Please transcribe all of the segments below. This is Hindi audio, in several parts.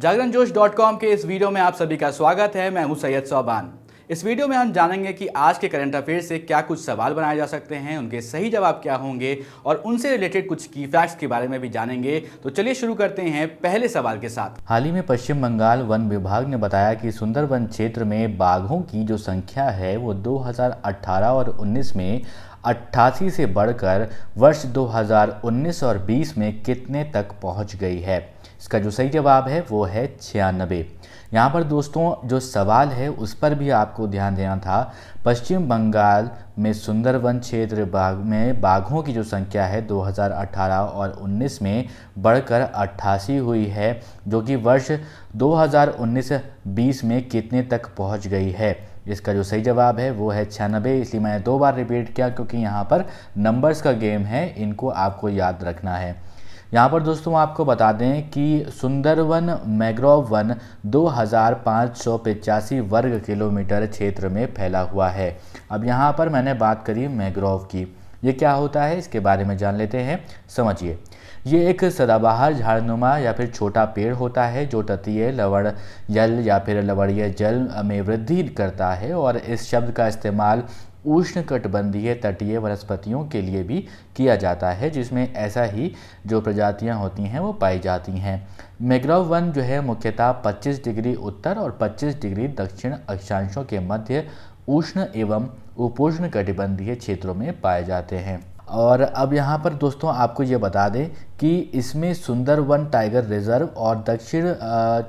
जागरणजोश.com के इस वीडियो में आप सभी का स्वागत है। मैं हूं सैयद सोबान। इस वीडियो में हम जानेंगे कि आज के करंट अफेयर से क्या कुछ सवाल बनाए जा सकते हैं, उनके सही जवाब क्या होंगे और उनसे रिलेटेड कुछ की फैक्ट्स के बारे में भी जानेंगे। तो चलिए शुरू करते हैं पहले सवाल के साथ। हाल ही में पश्चिम बंगाल वन विभाग ने बताया कि सुंदरवन क्षेत्र में बाघों की जो संख्या है वो 2018 और 19 में 88 से बढ़कर वर्ष 2019 और 20 में कितने तक पहुंच गई है। इसका जो सही जवाब है वो है 96। यहाँ पर दोस्तों जो सवाल है उस पर भी आपको ध्यान देना था। पश्चिम बंगाल में सुंदरवन क्षेत्र में बाघों की जो संख्या है 2018 और 19 में बढ़कर 88 हुई है, जो कि वर्ष 2019-20 में कितने तक पहुंच गई है। इसका जो सही जवाब है वो है 96। इसलिए मैंने 2 बार रिपीट किया क्योंकि यहाँ पर नंबर्स का गेम है, इनको आपको याद रखना है। यहाँ पर दोस्तों आपको बता दें कि सुंदरवन मैंग्रोव वन 2585 वर्ग किलोमीटर क्षेत्र में फैला हुआ है। अब यहाँ पर मैंने बात करी मैंग्रोव की, ये क्या होता है इसके बारे में जान लेते हैं। समझिए, ये एक सदाबहार झाड़नुमा या फिर छोटा पेड़ होता है जो तटीय लवण जल या फिर लवणीय जल में वृद्धि करता है और इस शब्द का इस्तेमाल उष्णकटिबंधीय तटीय वनस्पतियों के लिए भी किया जाता है, जिसमें ऐसा ही जो प्रजातियां होती हैं वो पाई जाती हैं। मैंग्रोव वन जो है मुख्यतः 25 डिग्री उत्तर और 25 डिग्री दक्षिण अक्षांशों के मध्य उष्ण एवं उपोष्ण कटिबंधीय क्षेत्रों में पाए जाते हैं। और अब यहाँ पर दोस्तों आपको ये बता दें कि इसमें सुंदरवन टाइगर रिजर्व और दक्षिण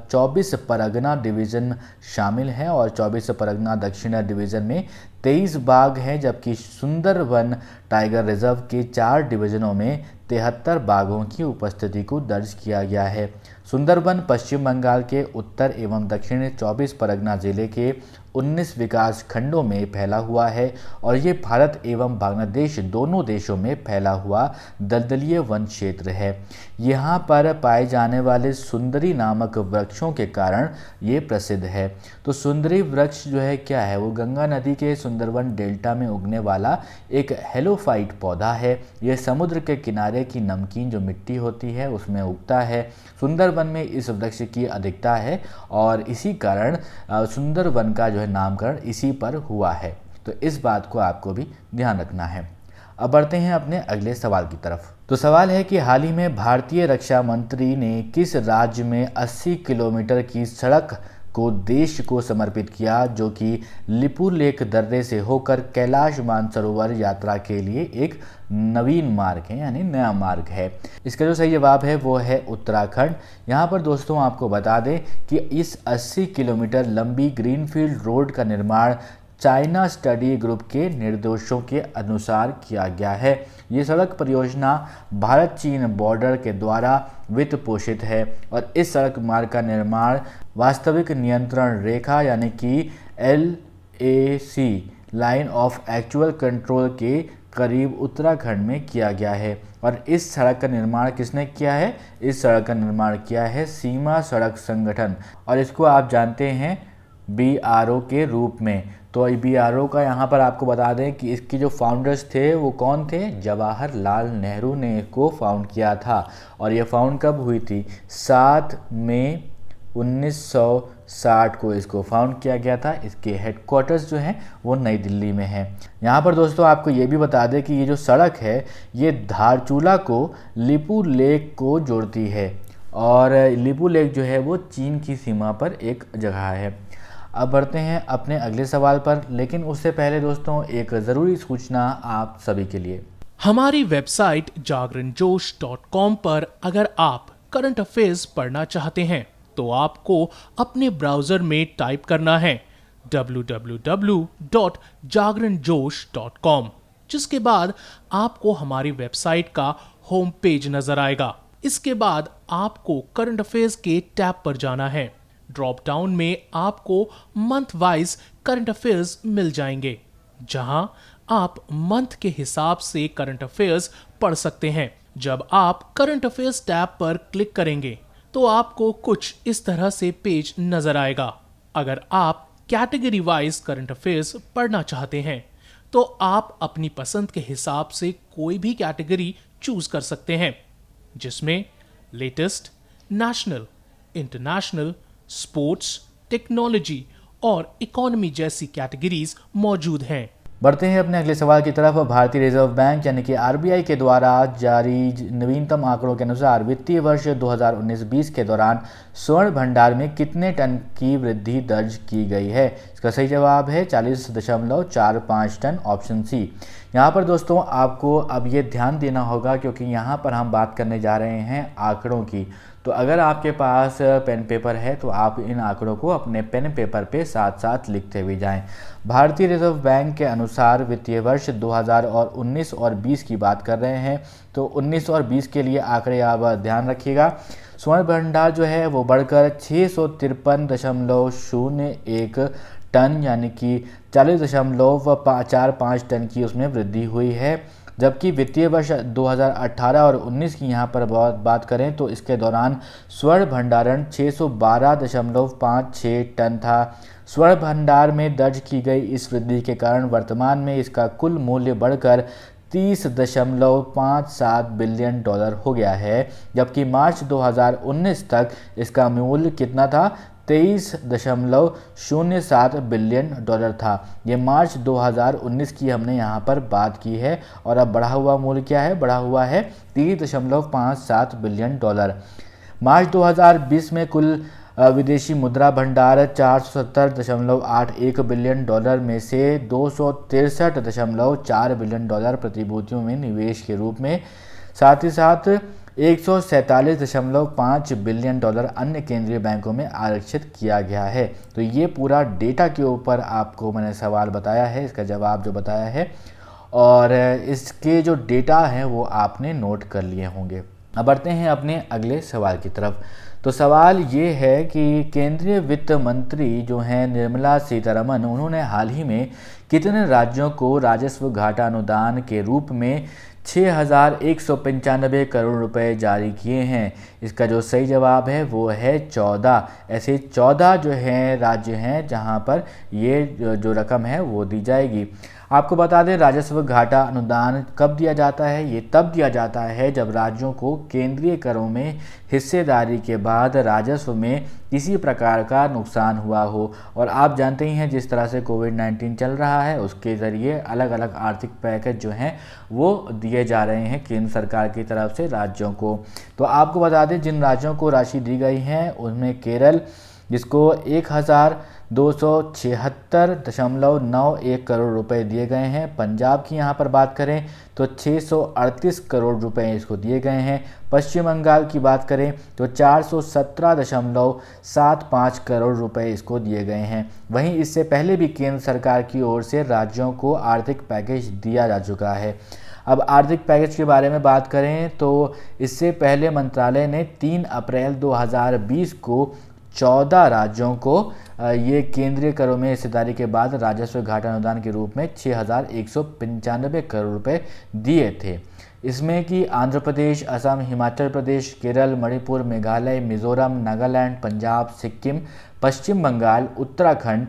24 परगना डिवीज़न शामिल हैं और 24 परगना दक्षिण डिवीज़न में 23 बाघ हैं, जबकि सुंदरवन टाइगर रिजर्व के 4 डिवीज़नों में 73 बाघों की उपस्थिति को दर्ज किया गया है। सुंदरवन पश्चिम बंगाल के उत्तर एवं दक्षिण 24 परगना जिले के 19 विकास खंडों में फैला हुआ है और ये भारत एवं बांग्लादेश दोनों देशों में फैला हुआ दलदलीय वन क्षेत्र है। यहाँ पर पाए जाने वाले सुंदरी नामक वृक्षों के कारण ये प्रसिद्ध है। तो सुंदरी वृक्ष जो है क्या है, वो गंगा नदी के सुंदरवन डेल्टा में उगने वाला एक हेलोफाइट पौधा है। यह समुद्र के किनारे की नमकीन जो मिट्टी होती है उसमें उगता है। सुंदरवन में इस वृक्ष की अधिकता है और इसी कारण सुंदरवन का जो है नामकरण इसी पर हुआ है। तो इस बात को आपको भी ध्यान रखना है। अब बढ़ते हैं अपने अगले सवाल की तरफ। तो सवाल है कि हाल ही में भारतीय रक्षा मंत्री ने किस राज्य में 80 किलोमीटर की सड़क को देश को समर्पित किया, जो कि लिपुलेख दर्रे से होकर कैलाश मानसरोवर यात्रा के लिए एक नवीन मार्ग है, यानी नया मार्ग है। इसका जो सही जवाब है वो है उत्तराखंड। यहाँ पर दोस्तों आपको बता दें कि इस 80 किलोमीटर लंबी ग्रीनफील्ड रोड का निर्माण चाइना स्टडी ग्रुप के निर्देशों के अनुसार किया गया है। ये सड़क परियोजना भारत चीन बॉर्डर के द्वारा वित्त पोषित है और इस सड़क मार्ग का निर्माण वास्तविक नियंत्रण रेखा यानी कि LAC line of actual control के करीब उत्तराखंड में किया गया है। और इस सड़क का निर्माण किसने किया है? इस सड़क का निर्माण किया है सीमा सड़क संगठन, और इसको आप जानते हैं BRO के रूप में। तो BRO का यहाँ पर आपको बता दें कि इसकी जो फाउंडर्स थे वो कौन थे? जवाहरलाल नेहरू ने इसको फाउंड किया था। और ये फाउंड कब हुई थी? 7 मई 1960 को इसको फाउंड किया गया था। इसके हेडक्वार्टर्स जो हैं वो नई दिल्ली में है। यहाँ पर दोस्तों आपको ये भी बता दें कि ये जो सड़क है ये धारचूला को लिपू लेक को जोड़ती है और लिपू लेक जो है वो चीन की सीमा पर एक जगह है। अब बढ़ते हैं अपने अगले सवाल पर, लेकिन उससे पहले दोस्तों एक ज़रूरी सूचना आप सभी के लिए। हमारी वेबसाइट जागरणजोश.com पर अगर आप करंट अफेयर्स पढ़ना चाहते हैं तो आपको अपने ब्राउजर में टाइप करना है www.jagranjosh.com, जिसके बाद आपको हमारी वेबसाइट का होम पेज नजर आएगा। इसके बाद आपको करंट अफेयर्स के टैब पर जाना है। ड्रॉप डाउन में आपको मंथ वाइज करंट अफेयर्स मिल जाएंगे, जहां आप मंथ के हिसाब से करंट अफेयर्स पढ़ सकते हैं। जब आप करंट अफेयर्स टैब पर क्लिक करेंगे तो आपको कुछ इस तरह से पेज नजर आएगा। अगर आप कैटेगरी वाइज करंट अफेयर्स पढ़ना चाहते हैं तो आप अपनी पसंद के हिसाब से कोई भी कैटेगरी चूज कर सकते हैं, जिसमें latest, national, international, sports, technology और इकोनॉमी जैसी कैटेगरीज मौजूद हैं। बढ़ते हैं अपने अगले सवाल की तरफ। भारतीय रिजर्व बैंक यानी कि आरबीआई के द्वारा जारी नवीनतम आंकड़ों के अनुसार वित्तीय वर्ष 2019-20 के दौरान स्वर्ण भंडार में कितने टन की वृद्धि दर्ज की गई है? इसका सही जवाब है 40.45 टन, ऑप्शन सी। यहाँ पर दोस्तों आपको अब ये ध्यान देना होगा क्योंकि यहाँ पर हम बात करने जा रहे हैं आंकड़ों की। तो अगर आपके पास पेन पेपर है तो आप इन आंकड़ों को अपने पेन पेपर पे साथ साथ लिखते हुए जाएं। भारतीय रिजर्व बैंक के अनुसार वित्तीय वर्ष 2019 और 20 की बात कर रहे हैं, तो 19 और 20 के लिए आंकड़े आप ध्यान रखिएगा। स्वर्ण भंडार जो है वो बढ़कर 653.01 टन यानी कि 40.45 टन की उसमें वृद्धि हुई है। जबकि वित्तीय वर्ष 2018 और 19 की यहाँ पर बात करें तो इसके दौरान स्वर्ण भंडारण 612.56 टन था। स्वर्ण भंडार में दर्ज की गई इस वृद्धि के कारण वर्तमान में इसका कुल मूल्य बढ़कर 30.57 बिलियन डॉलर हो गया है, जबकि मार्च 2019 तक इसका मूल्य कितना था? 23.07 बिलियन डॉलर था। ये मार्च 2019 की हमने यहाँ पर बात की है और अब बढ़ा हुआ मूल्य क्या है? बढ़ा हुआ है 30.57 बिलियन डॉलर। मार्च 2020 में कुल विदेशी मुद्रा भंडार 470.81 बिलियन डॉलर में से 263.4 बिलियन डॉलर प्रतिभूतियों में निवेश के रूप में, साथ ही साथ 147.5 बिलियन डॉलर अन्य केंद्रीय बैंकों में आरक्षित किया गया है। तो ये पूरा डेटा के ऊपर आपको मैंने सवाल बताया है, इसका जवाब जो बताया है, और इसके जो डेटा हैं वो आपने नोट कर लिए होंगे। अब बढ़ते हैं अपने अगले सवाल की तरफ। तो सवाल ये है कि केंद्रीय वित्त मंत्री जो हैं निर्मला सीतारमण, उन्होंने हाल ही में कितने राज्यों को राजस्व घाटा अनुदान के रूप में 6,195 करोड़ रुपए जारी किए हैं? इसका जो सही जवाब है वो है 14। ऐसे 14 जो हैं राज्य हैं जहां पर ये जो रकम है वो दी जाएगी। आपको बता दें राजस्व घाटा अनुदान कब दिया जाता है? ये तब दिया जाता है जब राज्यों को केंद्रीय करों में हिस्सेदारी के बाद राजस्व में किसी प्रकार का नुकसान हुआ हो। और आप जानते ही हैं जिस तरह से कोविड-19 चल रहा है उसके ज़रिए अलग अलग आर्थिक पैकेज जो हैं वो दिए जा रहे हैं केंद्र सरकार की तरफ से राज्यों को। तो आपको बता दें जिन राज्यों को राशि दी गई है उनमें केरल, जिसको 1,276.91 करोड़ रुपए दिए गए हैं। पंजाब की यहाँ पर बात करें तो 638 करोड़ रुपए इसको दिए गए हैं। पश्चिम बंगाल की बात करें तो 417.75 करोड़ रुपए इसको दिए गए हैं। वहीं इससे पहले भी केंद्र सरकार की ओर से राज्यों को आर्थिक पैकेज दिया जा चुका है। अब आर्थिक पैकेज के बारे में बात करें तो इससे पहले मंत्रालय ने 3 अप्रैल 2020 को 14 राज्यों को ये केंद्रीय करों में हिस्सेदारी के बाद राजस्व घाटा अनुदान के रूप में 6,195 करोड़ रुपए दिए थे। इसमें कि आंध्र प्रदेश, असम, हिमाचल प्रदेश, केरल, मणिपुर, मेघालय, मिजोरम, नागालैंड, पंजाब, सिक्किम, पश्चिम बंगाल, उत्तराखंड,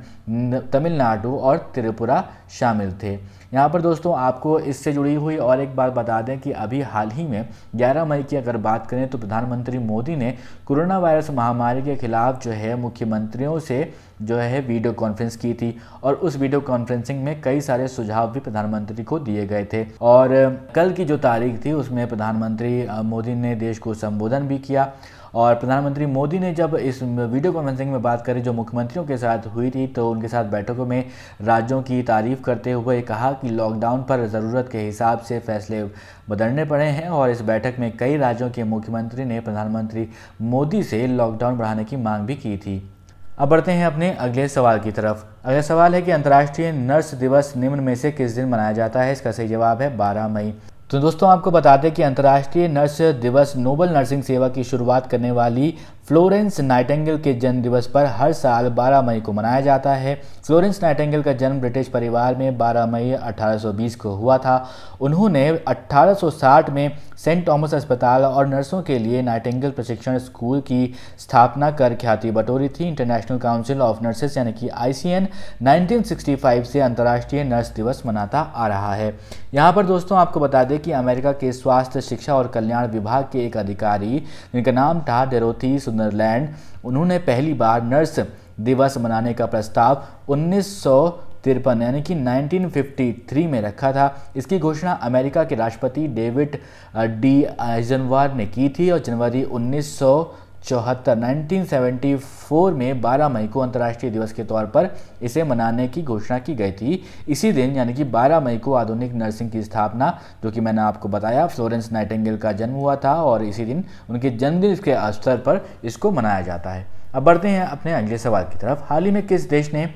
तमिलनाडु और त्रिपुरा शामिल थे। यहाँ पर दोस्तों आपको इससे जुड़ी हुई और एक बात बता दें कि अभी हाल ही में 11 मई की अगर बात करें तो प्रधानमंत्री मोदी ने कोरोना वायरस महामारी के खिलाफ जो है मुख्यमंत्रियों से जो है वीडियो कॉन्फ्रेंस की थी और उस वीडियो कॉन्फ्रेंसिंग में कई सारे सुझाव भी प्रधानमंत्री को दिए गए थे। और कल की जो तारीख थी उसमें प्रधानमंत्री मोदी ने देश को संबोधन भी किया। और प्रधानमंत्री मोदी ने जब इस वीडियो कॉन्फ्रेंसिंग में बात करी जो मुख्यमंत्रियों के साथ हुई थी तो उनके साथ बैठकों में राज्यों की तारीफ करते हुए कहा कि लॉकडाउन पर ज़रूरत के हिसाब से फैसले बदलने पड़े हैं। और इस बैठक में कई राज्यों के मुख्यमंत्री ने प्रधानमंत्री मोदी से लॉकडाउन बढ़ाने की मांग भी की थी। अब बढ़ते हैं अपने अगले सवाल की तरफ। अगला सवाल है कि अंतर्राष्ट्रीय नर्स दिवस निम्न में से किस दिन मनाया जाता है? इसका सही जवाब है 12 मई। तो दोस्तों आपको बता दें कि अंतर्राष्ट्रीय नर्स दिवस नोबल नर्सिंग सेवा की शुरुआत करने वाली फ्लोरेंस नाइटिंगेल के जन्म दिवस पर हर साल 12 मई को मनाया जाता है। फ्लोरेंस नाइटिंगेल का जन्म ब्रिटिश परिवार में 12 मई 1820 को हुआ था। उन्होंने 1860 में सेंट थॉमस अस्पताल और नर्सों के लिए नाइटिंगेल प्रशिक्षण स्कूल की स्थापना कर ख्याति बटोरी थी। इंटरनेशनल काउंसिल ऑफ नर्सेस यानी कि ICN 1965 से अंतर्राष्ट्रीय नर्स दिवस मनाता आ रहा है। यहाँ पर दोस्तों आपको बता दें कि अमेरिका के स्वास्थ्य, शिक्षा और कल्याण विभाग के एक अधिकारी जिनका नाम था डेरोथी सुंदरलैंड, उन्होंने पहली बार नर्स दिवस मनाने का प्रस्ताव 1953 यानी कि 1953 में रखा था। इसकी घोषणा अमेरिका के राष्ट्रपति डेविड डी आइजनवार ने की थी और जनवरी 1974 में 12 मई को अंतर्राष्ट्रीय दिवस के तौर पर इसे मनाने की घोषणा की गई थी। इसी दिन यानी कि 12 मई को आधुनिक नर्सिंग की स्थापना, जो कि मैंने आपको बताया, फ्लोरेंस नाइटिंगेल का जन्म हुआ था और इसी दिन उनके जन्मदिन के अवसर पर इसको मनाया जाता है। अब बढ़ते हैं अपने अगले सवाल की तरफ। हाल ही में किस देश ने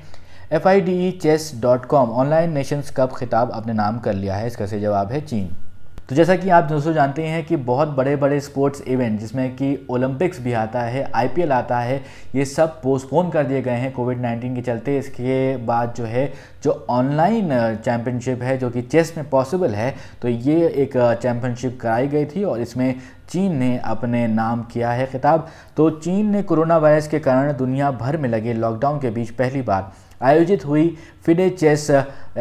FIDE-Chess.com ऑनलाइन नेशंस कप खिताब अपने नाम कर लिया है? इसका सही जवाब है चीन। तो जैसा कि आप दोस्तों जानते हैं कि बहुत बड़े बड़े स्पोर्ट्स इवेंट जिसमें कि ओलंपिक्स भी आता है, IPL आता है, ये सब पोस्टपोन कर दिए गए हैं कोविड-19 के चलते। इसके बाद जो ऑनलाइन चैम्पियनशिप है जो कि चेस में पॉसिबल है, तो ये एक चैम्पियनशिप कराई गई थी और इसमें चीन ने अपने नाम किया है खिताब। तो चीन ने कोरोना वायरस के कारण दुनिया भर में लगे लॉकडाउन के बीच पहली बार आयोजित हुई FIDE chess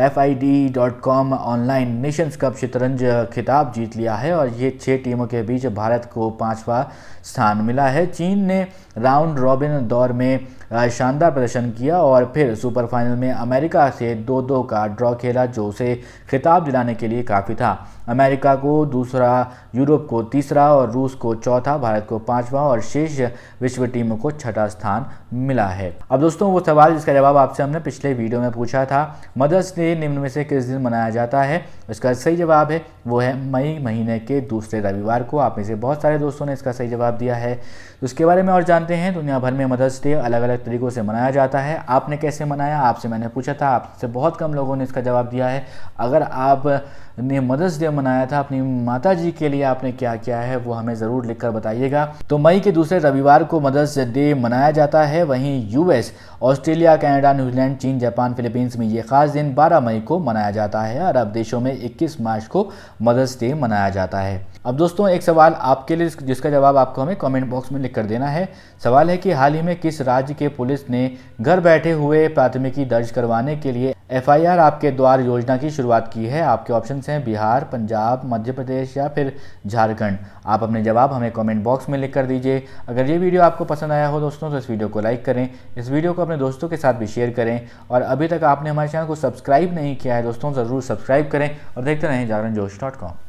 FIDE.com online nations cup शतरंज खिताब जीत लिया है और ये 6 टीमों के बीच भारत को 5वां स्थान मिला है। चीन ने राउंड रॉबिन दौर में शानदार प्रदर्शन किया और फिर सुपर फाइनल में अमेरिका से 2-2 का ड्रॉ खेला, जो उसे खिताब दिलाने के लिए काफ़ी था। अमेरिका को दूसरा, यूरोप को तीसरा और रूस को चौथा, भारत को 5वां और शेष विश्व टीमों को 6ठा स्थान मिला है। अब दोस्तों वो सवाल जिसका जवाब आपसे हमने पिछले वीडियो में पूछा था, मदर्स डे निम्न में से किस दिन मनाया जाता है? इसका सही जवाब है वो है मई महीने के दूसरे रविवार को। आप में से बहुत सारे दोस्तों ने इसका सही जवाब दिया है। तो इसके बारे में और जानते हैं। दुनिया भर में मदर्स डे अलग अलग तरीक़ों से मनाया जाता है। आपने कैसे मनाया? आपसे मैंने पूछा था, आपसे बहुत कम लोगों ने इसका जवाब दिया है। अगर आपने मदर्स डे मनाया था अपनी माता जी के लिए, आपने क्या किया है वो हमें ज़रूर लिखकर बताइएगा। तो मई के दूसरे रविवार को मदर्स डे मनाया जाता है। वहीं US, ऑस्ट्रेलिया, कनाडा, न्यूजीलैंड, चीन, जापान, फिलीपींस में ये खास दिन 12 मई को मनाया जाता है। अरब देशों में 21 मार्च को मदर्स डे मनाया जाता है। अब दोस्तों एक सवाल आपके लिए जिसका जवाब आपको हमें कमेंट बॉक्स में लिख कर देना है। सवाल है कि हाल ही में किस राज्य के पुलिस ने घर बैठे हुए प्राथमिकी दर्ज करवाने के लिए FIR आपके द्वार योजना की शुरुआत की है? आपके ऑप्शंस हैं बिहार, पंजाब, मध्य प्रदेश या फिर झारखंड। आप अपने जवाब हमें कमेंट बॉक्स में लिख कर दीजिए। अगर ये वीडियो आपको पसंद आया हो दोस्तों तो इस वीडियो को लाइक करें, इस वीडियो को अपने दोस्तों के साथ भी शेयर करें और अभी तक आपने हमारे चैनल को सब्सक्राइब नहीं किया है दोस्तों ज़रूर सब्सक्राइब करें और देखते रहें जागरणजोश.com।